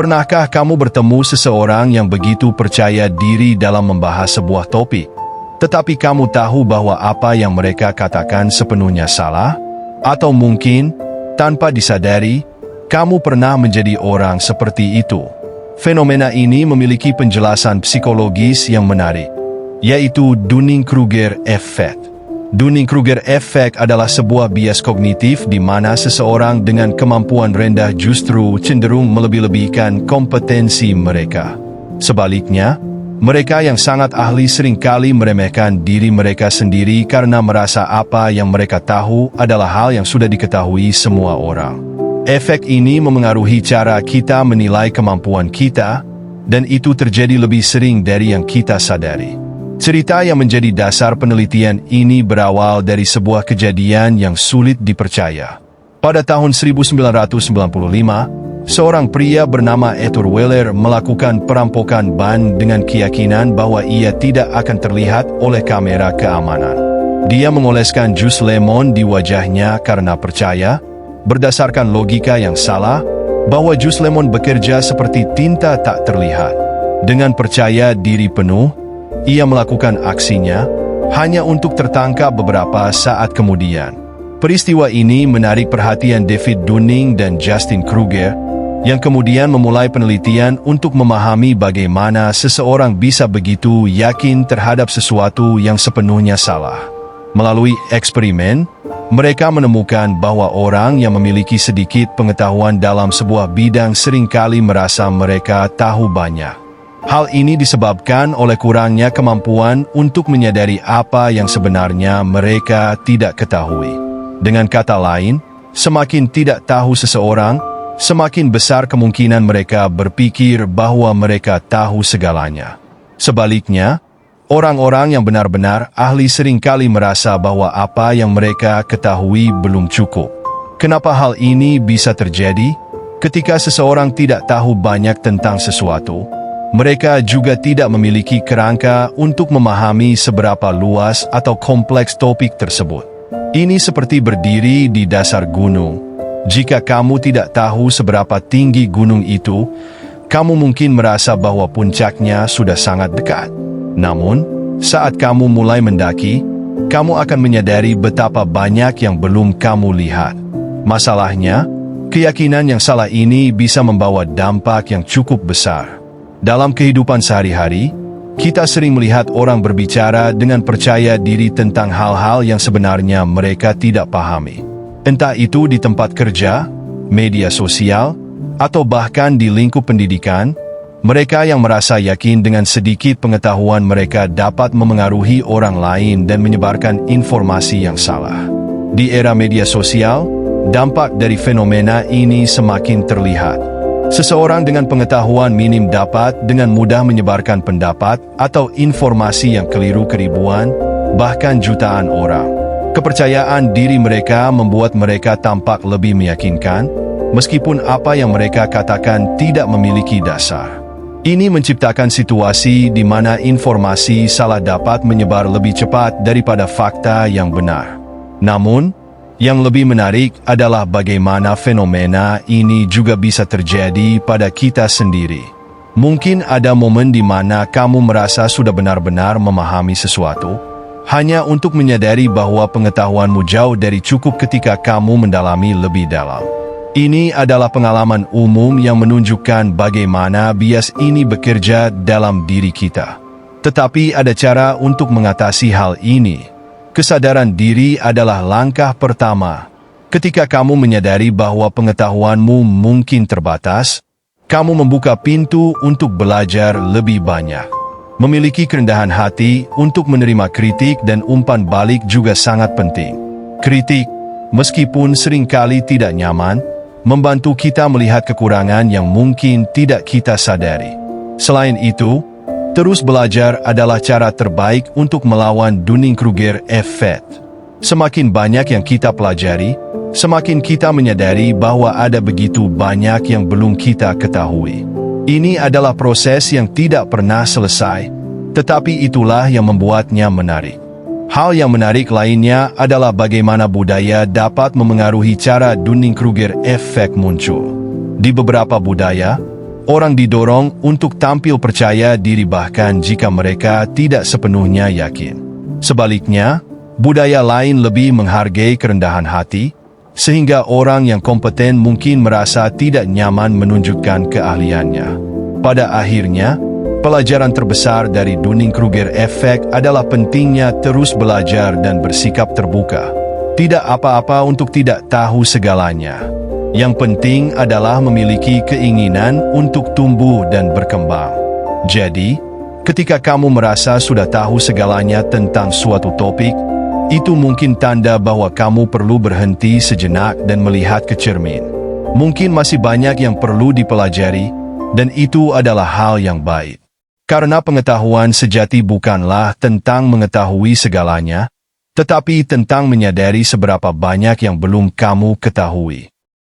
Pernahkah kamu bertemu seseorang yang begitu percaya diri dalam membahas sebuah topik, tetapi kamu tahu bahwa apa yang mereka katakan sepenuhnya salah? Atau mungkin, tanpa disadari, kamu pernah menjadi orang seperti itu. Fenomena ini memiliki penjelasan psikologis yang menarik, yaitu Dunning-Kruger Effect. Dunning-Kruger Effect adalah sebuah bias kognitif di mana seseorang dengan kemampuan rendah justru cenderung melebih-lebihkan kompetensi mereka. Sebaliknya, mereka yang sangat ahli seringkali meremehkan diri mereka sendiri karena merasa apa yang mereka tahu adalah hal yang sudah diketahui semua orang. Efek ini memengaruhi cara kita menilai kemampuan kita, dan itu terjadi lebih sering dari yang kita sadari. Cerita yang menjadi dasar penelitian ini berawal dari sebuah kejadian yang sulit dipercaya. Pada tahun 1995, seorang pria bernama Arthur Weller melakukan perampokan ban dengan keyakinan bahwa ia tidak akan terlihat oleh kamera keamanan. Dia mengoleskan jus lemon di wajahnya karena percaya, berdasarkan logika yang salah, bahwa jus lemon bekerja seperti tinta tak terlihat. Dengan percaya diri penuh, ia melakukan aksinya hanya untuk tertangkap beberapa saat kemudian. Peristiwa ini menarik perhatian David Dunning dan Justin Kruger, yang kemudian memulai penelitian untuk memahami bagaimana seseorang bisa begitu yakin terhadap sesuatu yang sepenuhnya salah. Melalui eksperimen, mereka menemukan bahwa orang yang memiliki sedikit pengetahuan dalam sebuah bidang seringkali merasa mereka tahu banyak. Hal ini disebabkan oleh kurangnya kemampuan untuk menyadari apa yang sebenarnya mereka tidak ketahui. Dengan kata lain, semakin tidak tahu seseorang, semakin besar kemungkinan mereka berpikir bahwa mereka tahu segalanya. Sebaliknya, orang-orang yang benar-benar ahli seringkali merasa bahwa apa yang mereka ketahui belum cukup. Kenapa hal ini bisa terjadi? Ketika seseorang tidak tahu banyak tentang sesuatu, mereka juga tidak memiliki kerangka untuk memahami seberapa luas atau kompleks topik tersebut. Ini seperti berdiri di dasar gunung. Jika kamu tidak tahu seberapa tinggi gunung itu, kamu mungkin merasa bahwa puncaknya sudah sangat dekat. Namun, saat kamu mulai mendaki, kamu akan menyadari betapa banyak yang belum kamu lihat. Masalahnya, keyakinan yang salah ini bisa membawa dampak yang cukup besar. Dalam kehidupan sehari-hari, kita sering melihat orang berbicara dengan percaya diri tentang hal-hal yang sebenarnya mereka tidak pahami. Entah itu di tempat kerja, media sosial, atau bahkan di lingkup pendidikan, mereka yang merasa yakin dengan sedikit pengetahuan mereka dapat memengaruhi orang lain dan menyebarkan informasi yang salah. Di era media sosial, dampak dari fenomena ini semakin terlihat. Seseorang dengan pengetahuan minim dapat dengan mudah menyebarkan pendapat atau informasi yang keliru ke ribuan, bahkan jutaan orang. Kepercayaan diri mereka membuat mereka tampak lebih meyakinkan, meskipun apa yang mereka katakan tidak memiliki dasar. Ini menciptakan situasi di mana informasi salah dapat menyebar lebih cepat daripada fakta yang benar. Namun, yang lebih menarik adalah bagaimana fenomena ini juga bisa terjadi pada kita sendiri. Mungkin ada momen di mana kamu merasa sudah benar-benar memahami sesuatu, hanya untuk menyadari bahwa pengetahuanmu jauh dari cukup ketika kamu mendalami lebih dalam. Ini adalah pengalaman umum yang menunjukkan bagaimana bias ini bekerja dalam diri kita. Tetapi ada cara untuk mengatasi hal ini. Kesadaran diri adalah langkah pertama. Ketika kamu menyadari bahwa pengetahuanmu mungkin terbatas, kamu membuka pintu untuk belajar lebih banyak. Memiliki kerendahan hati untuk menerima kritik dan umpan balik juga sangat penting. Kritik, meskipun seringkali tidak nyaman, membantu kita melihat kekurangan yang mungkin tidak kita sadari. Selain itu, terus belajar adalah cara terbaik untuk melawan Dunning-Kruger Effect. Semakin banyak yang kita pelajari, semakin kita menyadari bahwa ada begitu banyak yang belum kita ketahui. Ini adalah proses yang tidak pernah selesai, tetapi itulah yang membuatnya menarik. Hal yang menarik lainnya adalah bagaimana budaya dapat memengaruhi cara Dunning-Kruger Effect muncul. Di beberapa budaya, Orang didorong untuk tampil percaya diri bahkan jika mereka tidak sepenuhnya yakin. Sebaliknya, budaya lain lebih menghargai kerendahan hati, sehingga orang yang kompeten mungkin merasa tidak nyaman menunjukkan keahliannya. Pada akhirnya, pelajaran terbesar dari Dunning-Kruger Effect adalah pentingnya terus belajar dan bersikap terbuka. Tidak apa-apa untuk tidak tahu segalanya. Yang penting adalah memiliki keinginan untuk tumbuh dan berkembang. Jadi, ketika kamu merasa sudah tahu segalanya tentang suatu topik, itu mungkin tanda bahwa kamu perlu berhenti sejenak dan melihat ke cermin. Mungkin masih banyak yang perlu dipelajari, dan itu adalah hal yang baik. Karena pengetahuan sejati bukanlah tentang mengetahui segalanya, tetapi tentang menyadari seberapa banyak yang belum kamu ketahui.